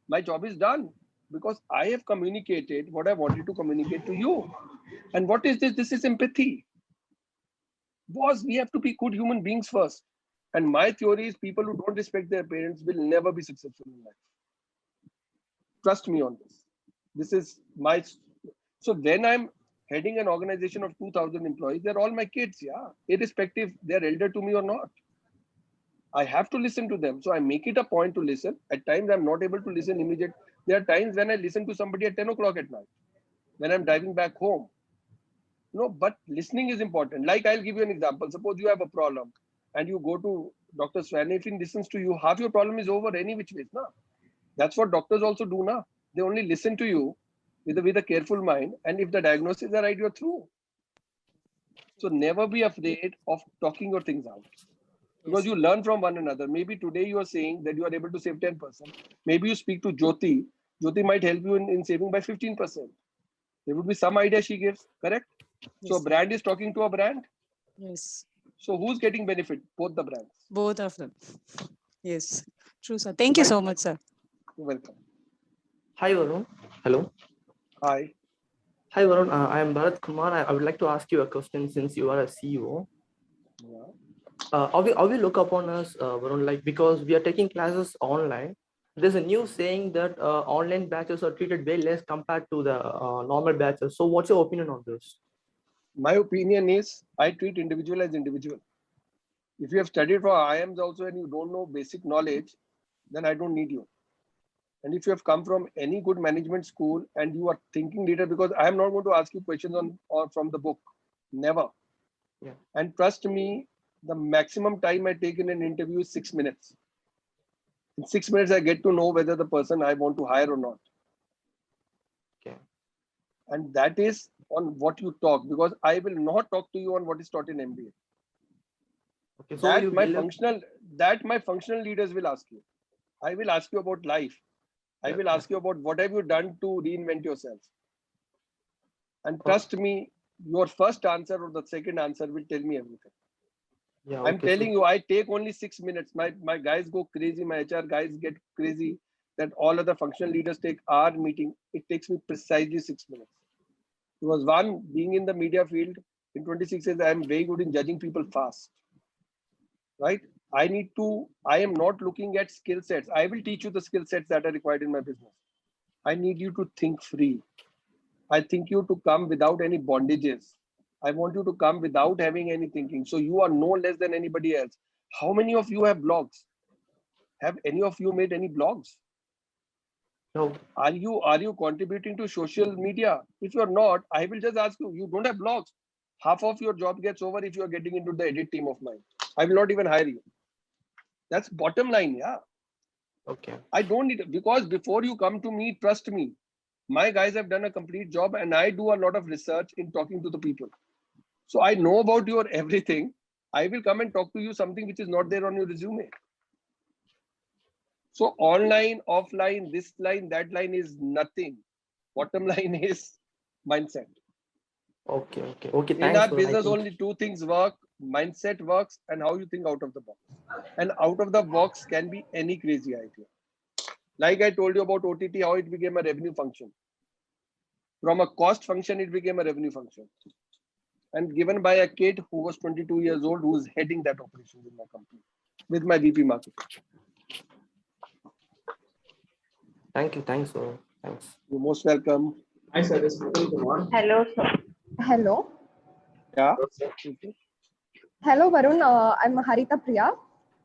My job is done because I have communicated what I wanted to communicate to you. And what is this? This is empathy. Boss, we have to be good human beings first. And my theory is people who don't respect their parents will never be successful in life. Trust me on this. This is my. So when I'm heading an organization of 2,000 employees, they're all my kids, yeah, irrespective they're elder to me or not. I have to listen to them. So I make it a point to listen. At times I'm not able to listen immediate. There are times when I listen to somebody at 10 o'clock at night when I'm driving back home. No, but listening is important. Like I'll give you an example. Suppose you have a problem and you go to Dr. Swan. If he listens to you, half your problem is over any which ways. Na? That's what doctors also do now. They only listen to you with a careful mind. And if the diagnosis are right, you're through. So never be afraid of talking your things out. Because you learn from one another. Maybe today you are saying that you are able to save 10%. Maybe you speak to Jyoti. Jyoti might help you in saving by 15%. There would be some idea she gives, correct? So a brand is talking to a brand. Yes. So who's getting benefit? Both the brands. Both of them. Yes. True, sir. Thank you so much, sir. You're welcome. Hi, Varun. Hello. Hi. Hi, Varun. I am Bharat Kumar. I would like to ask you a question since you are a CEO. Yeah. How we look upon us, Varun, like because we are taking classes online. There's a news saying that online batches are treated way less compared to the normal batches. So what's your opinion on this? My opinion is I treat individual as individual. If you have studied for IIMs also and you don't know basic knowledge, then I don't need you. And if you have come from any good management school and you are thinking leader, because I am not going to ask you questions on or from the book, never. Yeah. And trust me, the maximum time I take in an interview is 6 minutes. In 6 minutes, I get to know whether the person I want to hire or not. Okay. And that is on what you talk, because I will not talk to you on what is taught in MBA. Okay. So you my functional leaders will ask you. I will ask you about life. I will ask you about what have you done to reinvent yourself. And trust me, your first answer or the second answer will tell me everything. Yeah, I'm telling you, I take only 6 minutes. My guys go crazy. My HR guys get crazy that all other functional leaders take our meeting. It takes me precisely 6 minutes. Because one, being in the media field in 26 years, I am very good in judging people fast. Right? I am not looking at skill sets. I will teach you the skill sets that are required in my business. I need you to think free. I think you to come without any bondages. I want you to come without having any thinking. So you are no less than anybody else. How many of you have blogs? Have any of you made any blogs? No. Are you contributing to social media? If you're not, I will just ask you, you don't have blogs. Half of your job gets over if you are getting into the edit team of mine. I will not even hire you. That's bottom line, yeah. Okay. I don't need it, because before you come to me, trust me, my guys have done a complete job and I do a lot of research in talking to the people. So I know about your everything. I will come and talk to you something which is not there on your resume. So online, offline, this line, that line is nothing. Bottom line is mindset. Okay. In Thanks, our Varun. business, only two things work: mindset works and how you think out of the box. And out of the box can be any crazy idea. Like I told you about OTT, how it became a revenue function. From a cost function, it became a revenue function. And given by a kid who was 22 years old, who is heading that operation in my company with my VP marketing. Thanks, Varun. Thanks. You're most welcome. Hi, sir. This is Mukul Kumar. Hello, sir. Hello. Yeah. Hello, Varun. I'm Harita Priya.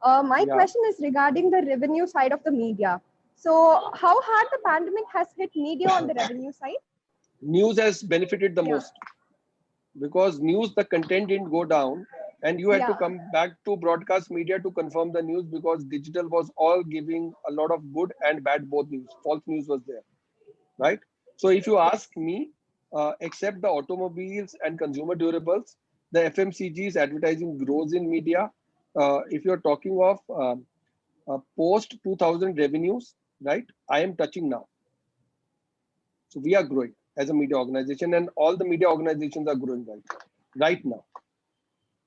My question is regarding the revenue side of the media. So how hard the pandemic has hit media on the revenue side? News has benefited the most, because news, the content didn't go down and you had to come back to broadcast media to confirm the news, because digital was all giving a lot of good and bad both news. False news was there, right? So if you ask me, except the automobiles and consumer durables, the FMCG's advertising grows in media. If you're talking of post 2000 revenues, right? I am touching now. So we are growing as a media organization, and all the media organizations are growing right now.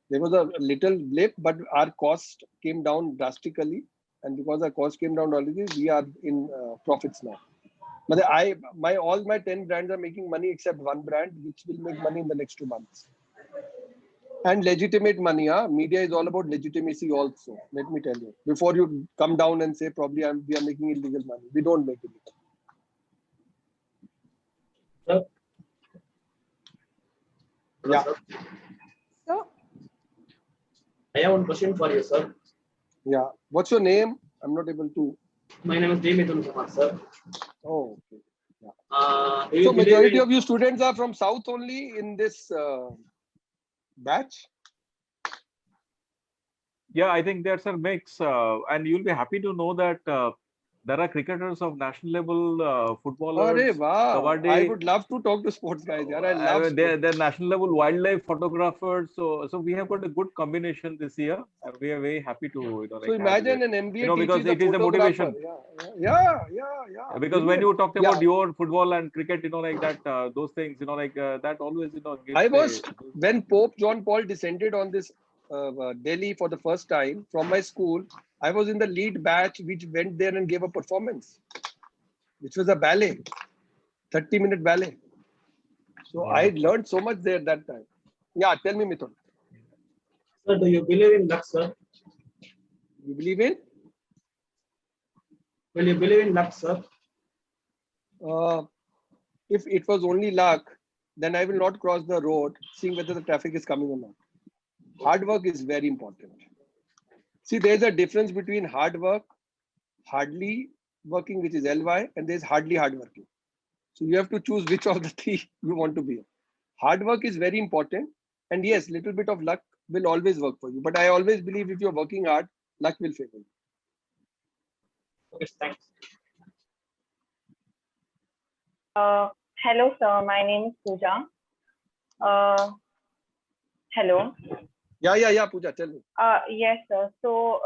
There was a little blip, but our cost came down drastically. And because our cost came down already, we are in profits now. But all my 10 brands are making money except one brand, which will make money in the next 2 months. And legitimate money, media is all about legitimacy also. Let me tell you, before you come down and say probably we are making illegal money. We don't make illegal. Yeah. So, I have one question for you, sir. Yeah. What's your name? I'm not able to. My name is J. Mithun Kumar, sir. Oh, okay. Do you So believe majority in- of you students are from South only in this batch? Yeah, I think there's a mix, and you'll be happy to know that there are cricketers of national level, footballers, Arey wow! kabaddi. I would love to talk to sports guys. Yeah, I love sports. They're national level wildlife photographers. So we have got a good combination this year, and we are very happy to So have imagine this. an MBA Because teaches it is a motivation. Yeah. Because when you talked about Yeah. your football and cricket, like that, those things, that always, gives I was when Pope John Paul descended on this Delhi for the first time from my school. I was in the lead batch which went there and gave a performance, which was a ballet, 30-minute ballet. So I learned so much there that time. Yeah, tell me, Mithun. Sir, do you believe in luck, sir? You believe in? Will you believe in luck, sir? If it was only luck, then I will not cross the road seeing whether the traffic is coming or not. Hard work is very important. See, there's a difference between hard work, hardly working, which is LY, and there's hardly hard working. So you have to choose which of the three you want to be. Hard work is very important. And yes, little bit of luck will always work for you. But I always believe if you're working hard, luck will favor you. Okay, thanks. Hello, sir. My name is Pooja. Hello. Yeah, Pooja, tell me. Yes, sir. So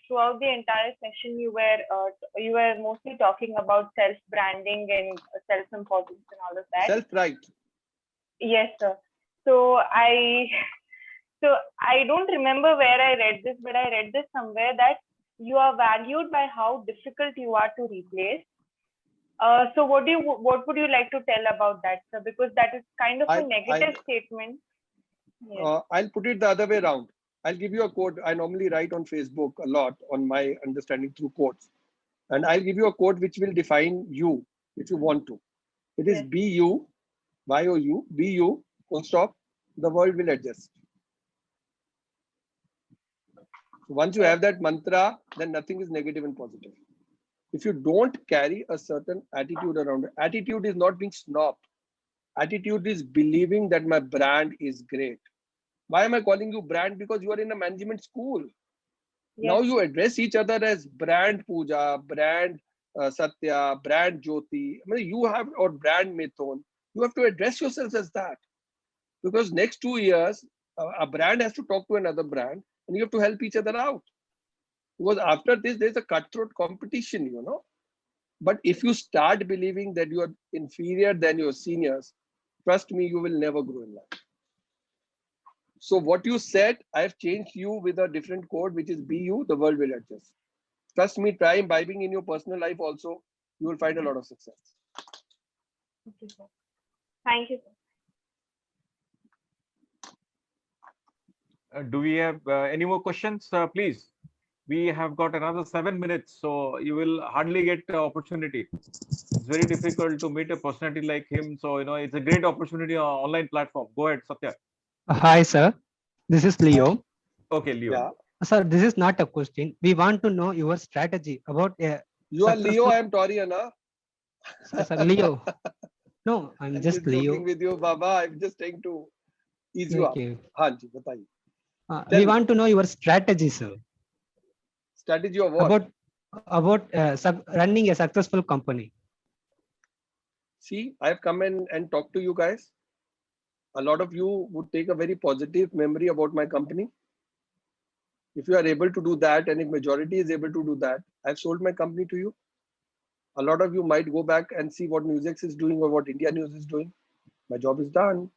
throughout the entire session, you were mostly talking about self-branding and self-importance and all of that. Self-pride. Yes, sir. So I don't remember where I read this, but I read this somewhere that you are valued by how difficult you are to replace. So what would you like to tell about that, sir? Because that is kind of a negative statement. Yes. I'll put it the other way around. I'll give you a quote. I normally write on Facebook a lot on my understanding through quotes. And I'll give you a quote which will define you if you want to. It is Yes. be you, Y-O-U, be you, full stop. The world will adjust. So once you have that mantra, then nothing is negative and positive. If you don't carry a certain attitude around it, attitude is not being snob. Attitude is believing that my brand is great. Why am I calling you brand? Because you are in a management school. Yes. Now you address each other as brand Pooja, brand Satya, brand Jyoti. I mean, you have, or brand Mithun. You have to address yourselves as that. Because next 2 years, a brand has to talk to another brand and you have to help each other out. Because after this, there's a cutthroat competition, But if you start believing that you are inferior than your seniors, trust me, you will never grow in life. So what you said, I've changed you with a different code, which is be you, the world will adjust. Trust me, try imbibing in your personal life also. You will find a lot of success. Okay, sir. Thank you, sir. Do we have any more questions? Please. We have got another 7 minutes, so you will hardly get the opportunity. It's very difficult to meet a personality like him. So, it's a great opportunity on online platform. Go ahead, Satya. Hi, sir. This is Leo. Okay, Leo. Yeah. Sir, this is not a question. We want to know your strategy about a You are Leo, I am Toriana. Sir, Leo. No, I'm just Leo. Joking with you, Baba. I'm just trying to ease you up. Hanji, bataiye. We want to know your strategy, sir. Strategy of what? About running a successful company. See, I've come in and talked to you guys. A lot of you would take a very positive memory about my company. If you are able to do that, and if majority is able to do that, I've sold my company to you. A lot of you might go back and see what NewsX is doing or what India News is doing. My job is done.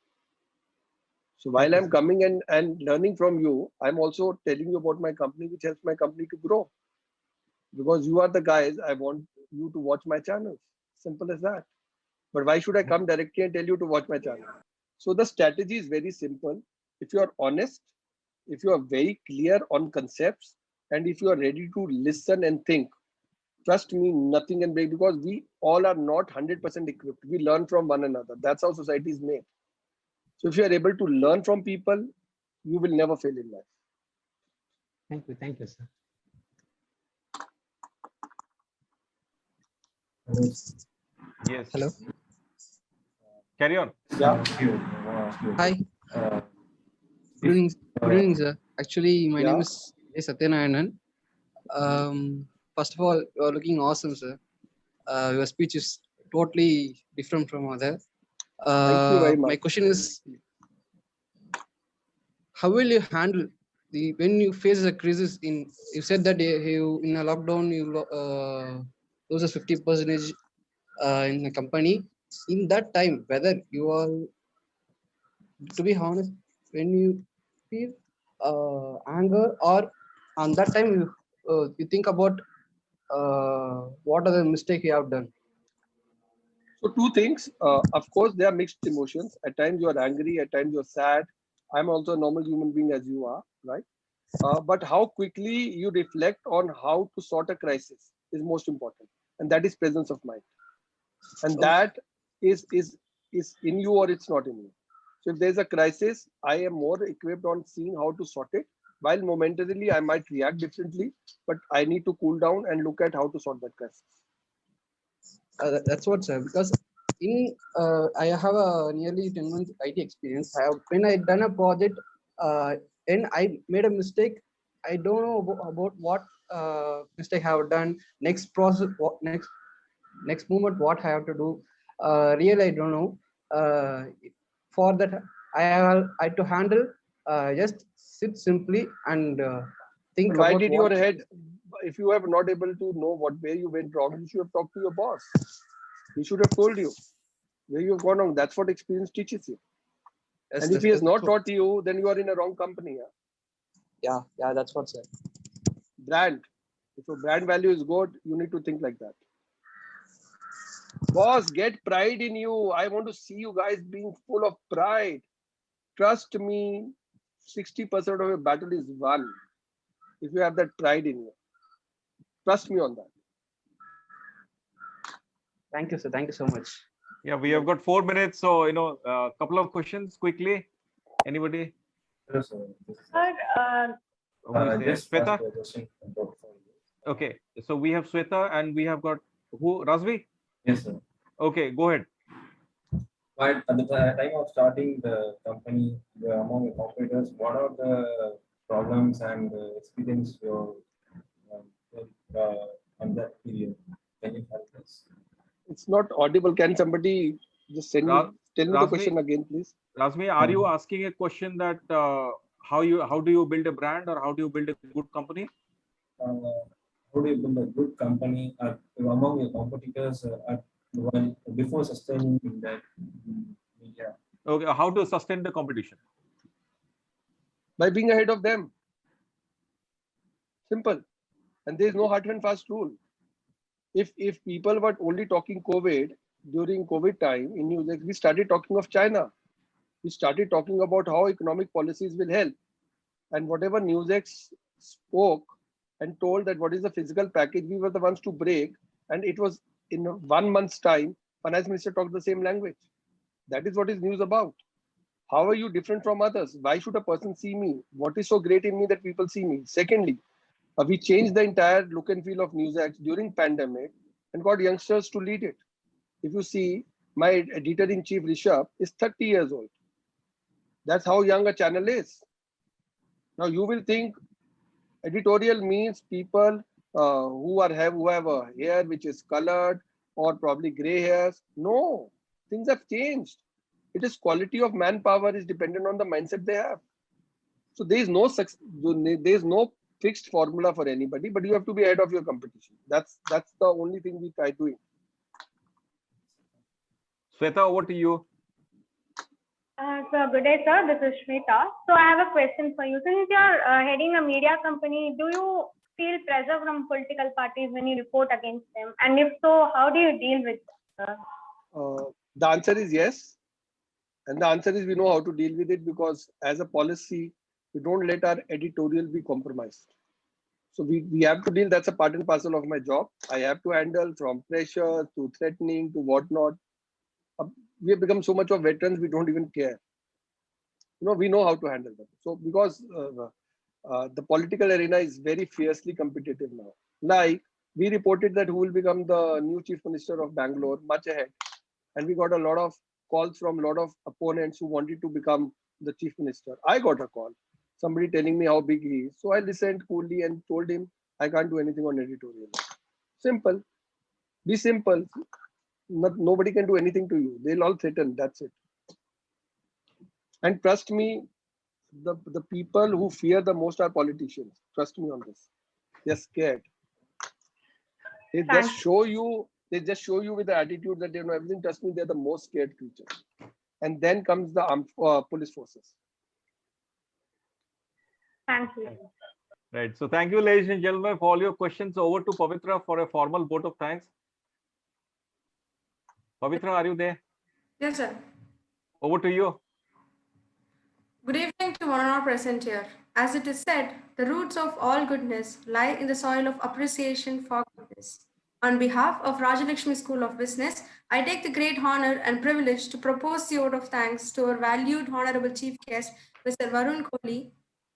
So while I'm coming and learning from you, I'm also telling you about my company, which helps my company to grow. Because you are the guys, I want you to watch my channels. Simple as that. But why should I come directly and tell you to watch my channel? So the strategy is very simple. If you are honest, if you are very clear on concepts, and if you are ready to listen and think, trust me, nothing can break, because we all are not 100% equipped. We learn from one another. That's how society is made. So if you are able to learn from people, you will never fail in life. Thank you, sir. Yes. Hello. Carry on. Yeah. Hi. Good evening, sir. Actually, my name is Satyanarayanan. First of all, you are looking awesome, sir. Your speech is totally different from other. Thank you very much. My question is, how will you handle when you face a crisis you said that you in a lockdown you loses 50% in the company. In that time, whether you are, to be honest, when you feel anger or on that time you think about what are the mistake you have done. So two things. Of course, there are mixed emotions. At times you are angry. At times you're sad. I'm also a normal human being as you are, right? But how quickly you reflect on how to sort a crisis is most important, and that is presence of mind. And that is in you or it's not in you. So if there's a crisis, I am more equipped on seeing how to sort it. While momentarily I might react differently, but I need to cool down and look at how to sort that crisis. That's what, sir. Because I have a nearly 10 months IT experience. When I done a project and I made a mistake, I don't know about what mistake I have done. Next process, next movement, what I have to do. Really, I don't know. For that, I to handle. Just sit simply and think Why about did what. your head? If you have not able to know where you went wrong, you should have talked to your boss. He should have told you where you've gone wrong. That's what experience teaches you. Yes, and if he has not taught you, then you are in a wrong company. Yeah, that's what, sir. Brand. If your brand value is good, you need to think like that. Boss, get pride in you. I want to see you guys being full of pride. Trust me, 60% of your battle is won if you have that pride in you. Trust me on that. Thank you, sir. Thank you so much. Yeah, we have got 4 minutes, so a couple of questions quickly. Anybody? Sir, Just Sweta? Okay, so we have Sweta and we have got who? Razvi? Yes, sir. Okay, go ahead. At the time of starting the company, among the competitors, what are the problems and experience you on that period? Can you help us? It's not audible. Can somebody just tell me the question again, please? Razmi, are you asking a question that how do you build a brand or how do you build a good company? How do you build a good company among your competitors before sustaining in that media? Okay, how to sustain the competition? By being ahead of them. Simple. And there is no hard and fast rule. If people were only talking COVID during COVID time in news, we started talking of China. We started talking about how economic policies will help. And whatever NewsX spoke and told that what is the physical package, we were the ones to break. And it was in 1 month's time, finance minister talked the same language. That is what is news about. How are you different from others? Why should a person see me? What is so great in me that people see me? Secondly, we changed the entire look and feel of NewsX during pandemic and got youngsters to lead it. If you see, my editor-in-chief Rishabh is 30 years old. That's how young a channel is. Now you will think editorial means people who have a hair which is colored or probably gray hairs. No, things have changed. It is quality of manpower is dependent on the mindset they have. So there is no fixed formula for anybody, but you have to be ahead of your competition. That's the only thing we try doing. Sweta, over to you. So good day, sir. This is Shweta. So I have a question for you. Since you're heading a media company, do you feel pressure from political parties when you report against them? And if so, how do you deal with it? The answer is yes. And the answer is we know how to deal with it because as a policy, we don't let our editorial be compromised. So we have to deal. That's a part and parcel of my job. I have to handle from pressure to threatening to whatnot. We have become so much of veterans, we don't even care. We know how to handle them. So because the political arena is very fiercely competitive now. Like We reported that who will become the new chief minister of Bangalore much ahead. And we got a lot of calls from a lot of opponents who wanted to become the chief minister. I got a call, somebody telling me how big he is. So I listened coolly and told him, I can't do anything on editorial. Simple. Be simple. Nobody can do anything to you. They'll all threaten. That's it. And trust me, the people who fear the most are politicians. Trust me on this. They're scared. They just show you with the attitude that they know everything. Trust me, they're the most scared creature. And then comes the armed police forces. Thank you. Right. So thank you, ladies and gentlemen, for all your questions. Over to Pavitra for a formal vote of thanks. Pavitra, are you there? Yes, sir. Over to you. Good evening to one and all present here. As it is said, the roots of all goodness lie in the soil of appreciation for goodness. On behalf of Rajalakshmi School of Business, I take the great honor and privilege to propose the vote of thanks to our valued Honorable Chief Guest, Mr. Varun Kohli,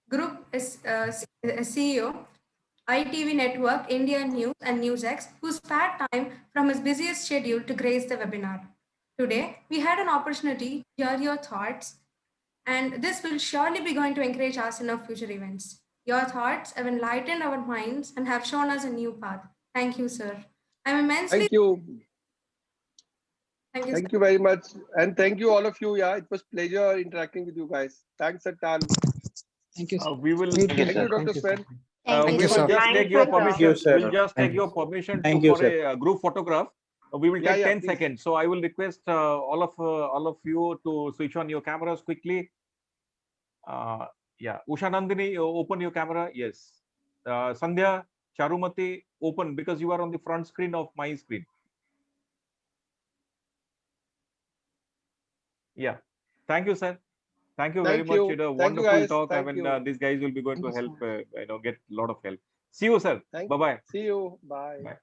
Group CEO, ITV Network, India News and NewsX, who spared time from his busiest schedule to grace the webinar. Today, we had an opportunity to hear your thoughts, and this will surely be going to encourage us in our future events. Your thoughts have enlightened our minds and have shown us a new path. Thank you, sir. I'm immensely... Thank you. Thank you, Thank you very much. And thank you all of you. Yeah, it was pleasure interacting with you guys. Thanks a ton. Thank you. We will. Thank Thank you, Dr. Sven. We will just take your permission. We'll just take your permission for a group photograph. We will take 10 seconds. So I will request all of you to switch on your cameras quickly. Yeah, Usha Nandini, open your camera. Yes. Sandhya, Charumati, open because you are on the front screen of my screen. Yeah. Thank you, sir. Thank you very much. It's a wonderful talk. I mean, these guys will be going to help, get a lot of help. See you, sir. Bye-bye. See you. Bye. Bye.